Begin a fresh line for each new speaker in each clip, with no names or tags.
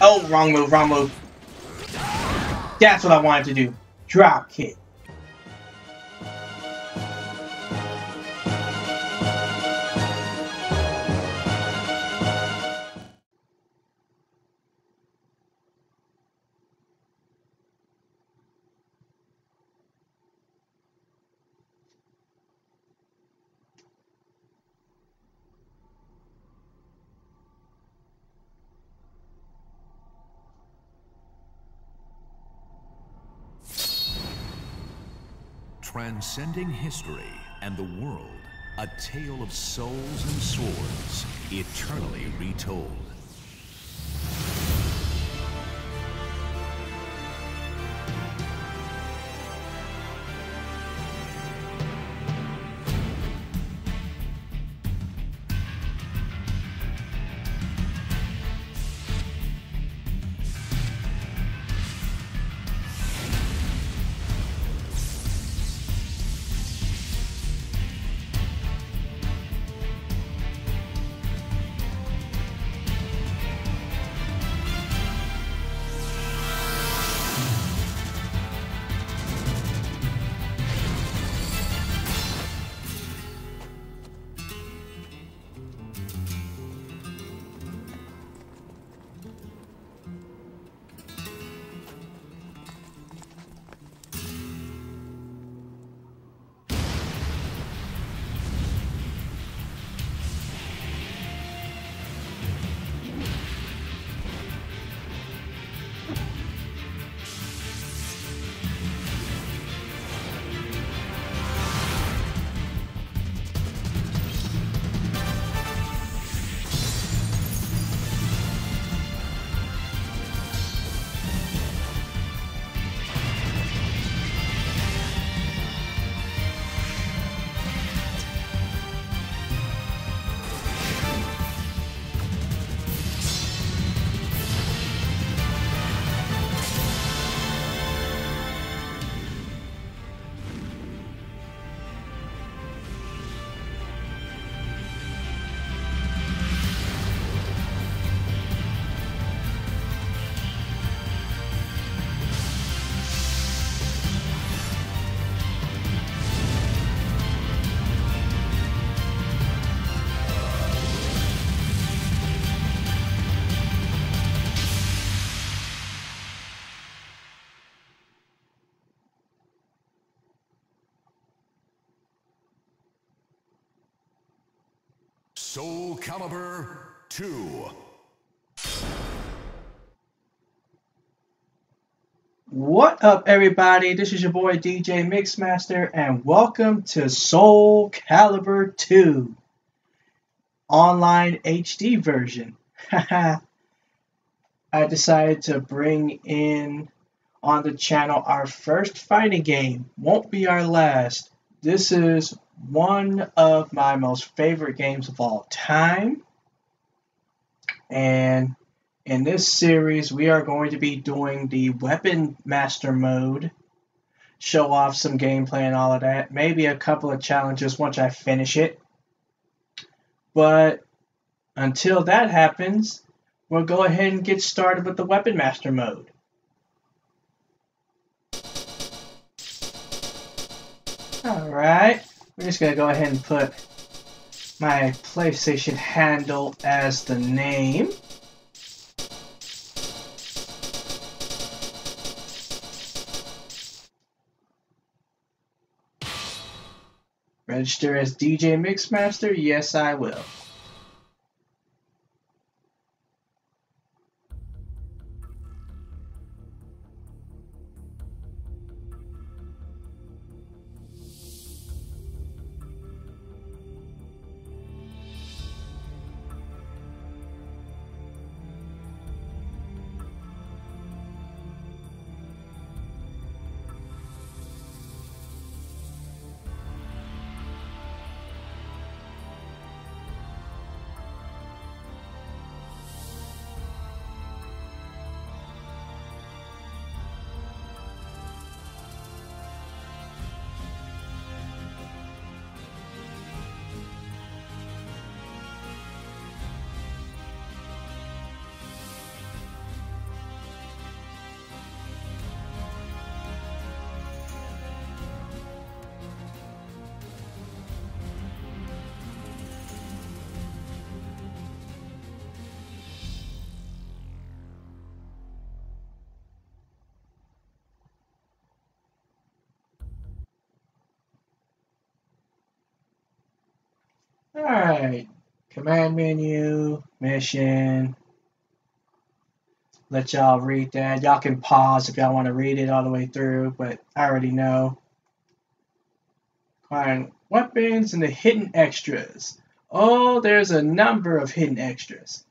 Oh, wrong move, wrong move. That's what I wanted to do. Drop kick.
Transcending history and the world, a tale of souls and swords, eternally retold. Soul Calibur 2.
What up, everybody? This is your boy DJ Mixmaster, and welcome to Soul Calibur 2 Online HD version. I decided to bring in on the channel our first fighting game. Won't be our last. This is one of my most favorite games of all time. And in this series, we are going to be doing the Weapon Master mode. Show off some gameplay and all of that. Maybe a couple of challenges once I finish it. But until that happens, we'll go ahead and get started with the Weapon Master mode. Alright, we're just going to go ahead and put my PlayStation handle as the name. Register as DJ Mixmaster? Yes, I will. Alright. Command menu, mission. Let y'all read that. Y'all can pause if y'all want to read it all the way through, but I already know. Acquiring weapons and the hidden extras. Oh, there's a number of hidden extras.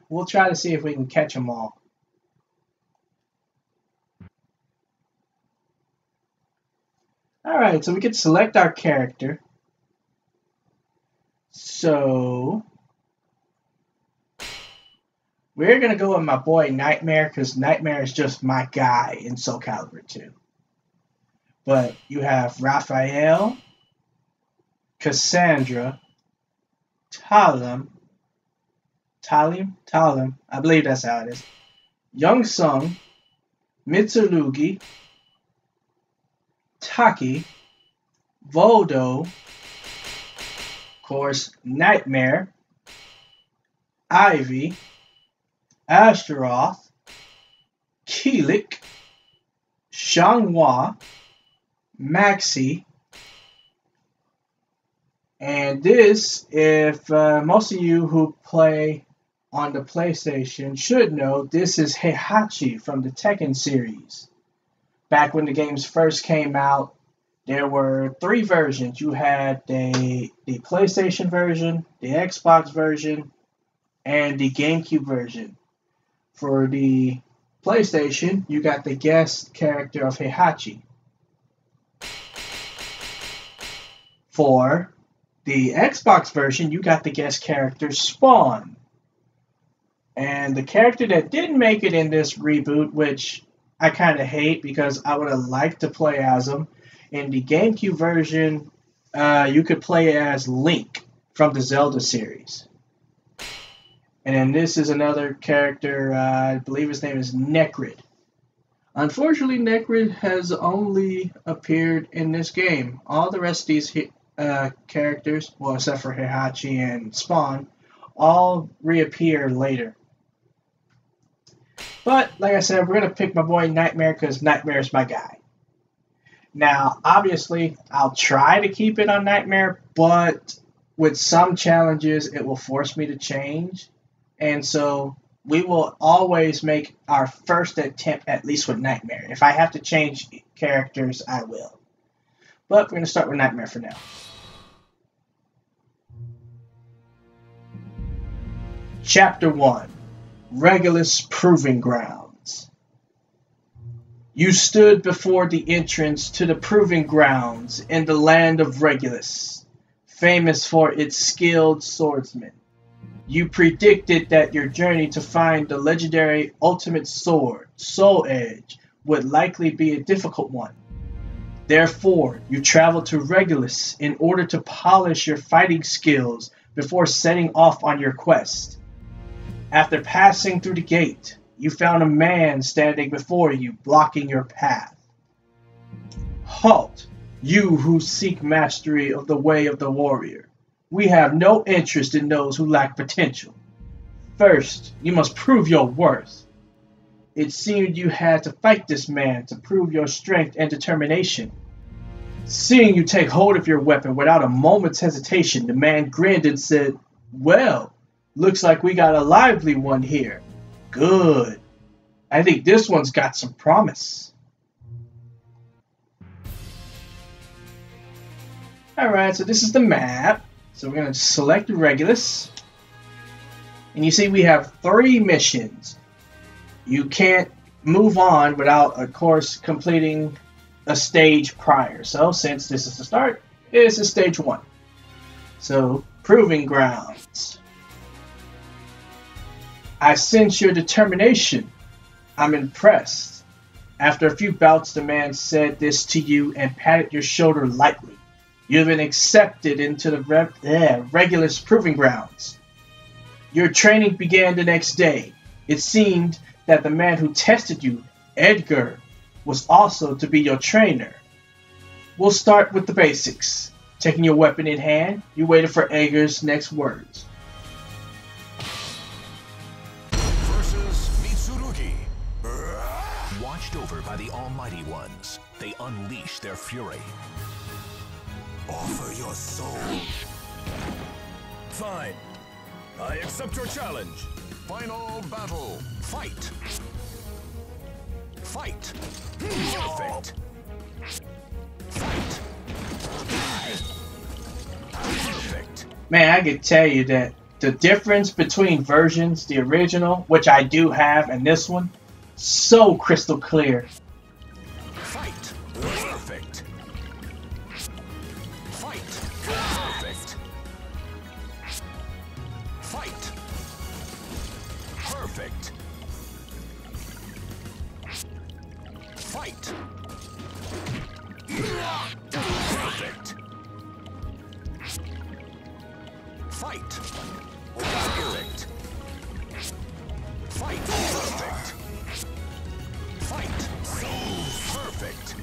We'll try to see if we can catch them all. Alright, so we can select our character. So we're going to go with my boy Nightmare, because Nightmare is just my guy in Soul Calibur 2. But you have Raphael, Cassandra, Talim, I believe that's how it is, Young Sung, Mitsurugi, Taki, Voldo, of course, Nightmare, Ivy, Astaroth, Keelik, Xianghua, Maxi, and this, if most of you who play on the PlayStation should know, this is Heihachi from the Tekken series. Back when the games first came out, there were 3 versions. You had the PlayStation version, the Xbox version, and the GameCube version. For the PlayStation, you got the guest character of Heihachi. For the Xbox version, you got the guest character Spawn. And the character that didn't make it in this reboot, which I kind of hate because I would have liked to play as him, in the GameCube version, you could play as Link from the Zelda series. And then this is another character, I believe his name is Necrid. Unfortunately, Necrid has only appeared in this game. All the rest of these characters, well, except for Heihachi and Spawn, all reappear later. But, like I said, we're going to pick my boy Nightmare because Nightmare is my guy. Now, obviously, I'll try to keep it on Nightmare, but with some challenges, it will force me to change. And so we will always make our first attempt at least with Nightmare. If I have to change characters, I will. But we're going to start with Nightmare for now. Chapter 1. Regulus Proving Grounds. You stood before the entrance to the Proving Grounds in the land of Regulus, famous for its skilled swordsmen. You predicted that your journey to find the legendary ultimate sword, Soul Edge, would likely be a difficult one. Therefore, you traveled to Regulus in order to polish your fighting skills before setting off on your quest. After passing through the gate, you found a man standing before you, blocking your path. Halt, you who seek mastery of the way of the warrior. We have no interest in those who lack potential. First, you must prove your worth. It seemed you had to fight this man to prove your strength and determination. Seeing you take hold of your weapon without a moment's hesitation, the man grinned and said, "Well, looks like we got a lively one here. Good. I think this one's got some promise." Alright, so this is the map. So we're going to select Regulus. And you see we have 3 missions. You can't move on without, of course, completing a stage prior. So since this is the start, this is stage 1. So, Proving Grounds. I sense your determination. I'm impressed. After a few bouts, the man said this to you and patted your shoulder lightly. You've been accepted into the Regulus Proving Grounds. Your training began the next day. It seemed that the man who tested you, Edgar, was also to be your trainer. We'll start with the basics. Taking your weapon in hand, you waited for Edgar's next words.
Versus Mitsurugi. Watched over by the Almighty Ones, they unleash their fury.
Offer your soul. Fine. I accept your challenge.
Final battle. Fight. Fight. Perfect. Fight. Perfect.
Man, I could tell you that the difference between versions, the original, which I do have, and this one, so crystal clear.
Fight. Perfect. Fight. Perfect. Fight. Perfect. Fight. Perfect. Fight. Perfect. Fight. Perfect. Fight. Perfect.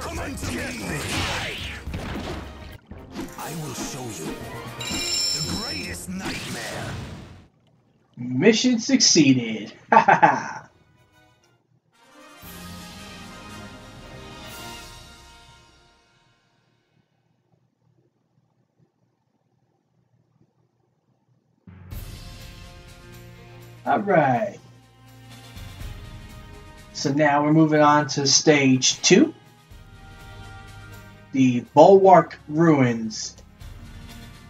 Come and get me!
I will show you
The greatest nightmare!
Mission succeeded. Ha ha ha. All right. So now we're moving on to stage 2. The Bulwark Ruins.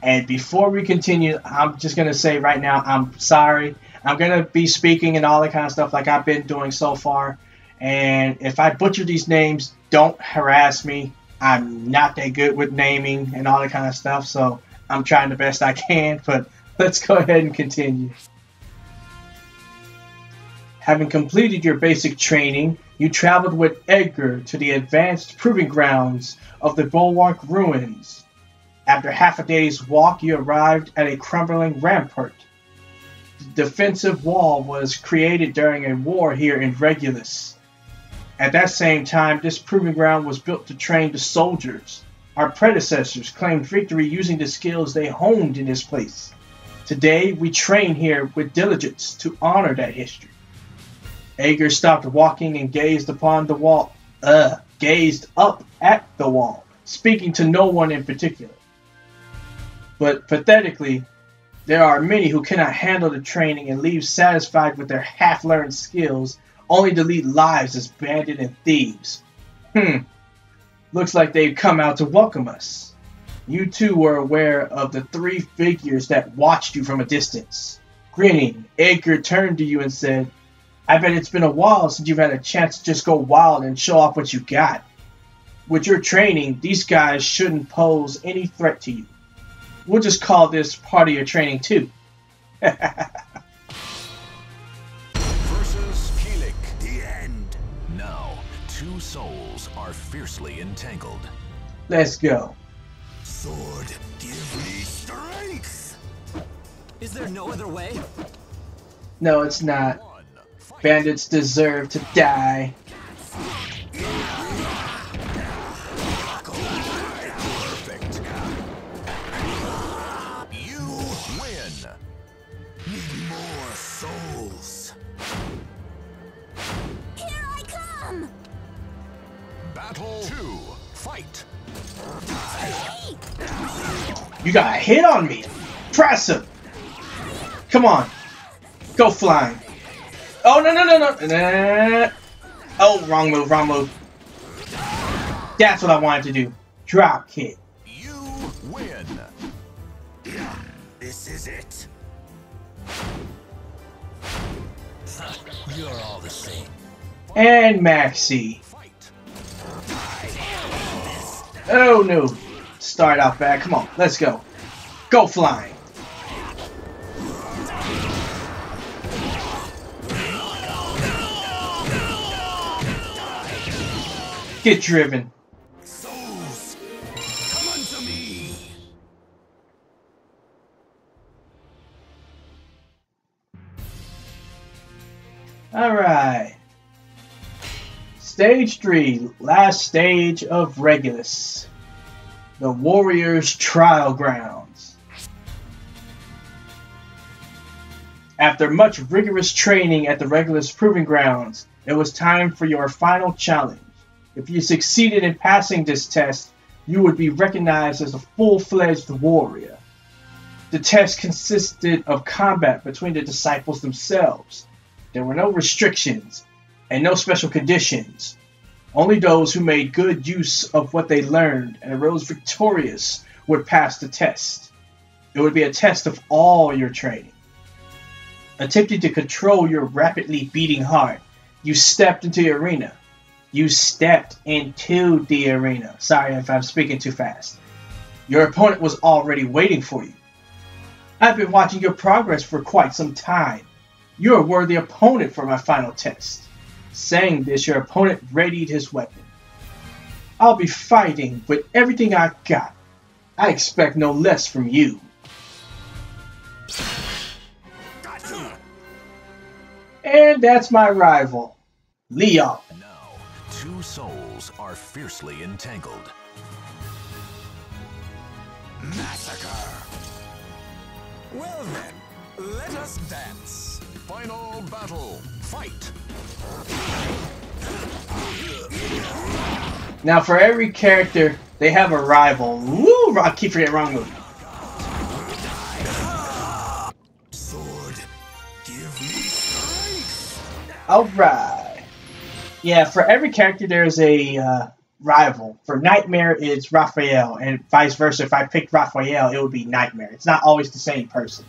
And before we continue, I'm just going to say right now, I'm sorry. I'm going to be speaking and all that kind of stuff like I've been doing so far. And if I butcher these names, don't harass me. I'm not that good with naming and all that kind of stuff. So I'm trying the best I can. But let's go ahead and continue. Having completed your basic training, you traveled with Edgar to the advanced proving grounds of the Bulwark Ruins. After half a day's walk, you arrived at a crumbling rampart. The defensive wall was created during a war here in Regulus. At that same time, this proving ground was built to train the soldiers. Our predecessors claimed victory using the skills they honed in this place. Today, we train here with diligence to honor that history. Edgar stopped walking and gazed upon the wall. Gazed up at the wall, speaking to no one in particular. But pathetically, there are many who cannot handle the training and leave satisfied with their half-learned skills, only to lead lives as bandits and thieves. Looks like they've come out to welcome us. You too were aware of the 3 figures that watched you from a distance. Grinning, Edgar turned to you and said, I bet it's been a while since you've had a chance to just go wild and show off what you got. With your training, these guys shouldn't pose any threat to you. We'll just call this part of your training too.
versus Kilik. The end. Now, 2 souls are fiercely entangled.
Let's go.
Sword, give me strength!
Is there no other way?
No, it's not. Bandits deserve to die.
Perfect. You win.
Need more souls.
Here I come!
Battle 2. Fight.
You got a hit on me. Press him. Come on. Go flying. Oh, no. Oh, wrong move. That's what I wanted to do. Drop kick.
You win.
This is it. You're all the same.
And Maxi.
Fight.
Oh, no. Start out bad. Come on. Let's go. Go flying. Get driven.
Souls, come unto me.
Alright. Stage 3. Last stage of Regulus. The Warrior's Trial Grounds. After much rigorous training at the Regulus Proving Grounds, it was time for your final challenge. If you succeeded in passing this test, you would be recognized as a full-fledged warrior. The test consisted of combat between the disciples themselves. There were no restrictions and no special conditions. Only those who made good use of what they learned and arose victorious would pass the test. It would be a test of all your training. Attempting to control your rapidly beating heart, you stepped into the arena. You stepped into the arena. Sorry if I'm speaking too fast. Your opponent was already waiting for you. I've been watching your progress for quite some time. You're a worthy opponent for my final test. Saying this, your opponent readied his weapon. I'll be fighting with everything I got. I expect no less from you. And that's my rival, Leon.
Now, two souls are fiercely entangled.
Massacre.
Well then, let us dance.
Final battle. Fight.
Now, for every character, they have a rival. Woo! I keep forgetting wrong move.
Sword, give me strength.
Alright. Yeah, for every character, there's a rival. For Nightmare, it's Raphael, and vice versa. If I picked Raphael, it would be Nightmare. It's not always the same person.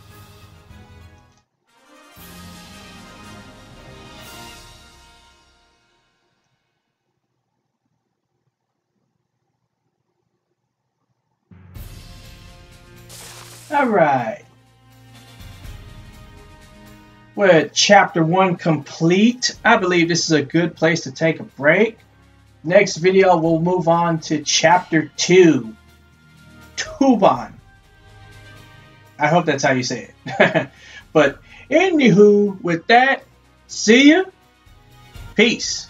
Alright. With Chapter 1 complete, I believe this is a good place to take a break. Next video, we'll move on to Chapter 2. Tuban. I hope that's how you say it. But anywho, with that, see ya. Peace.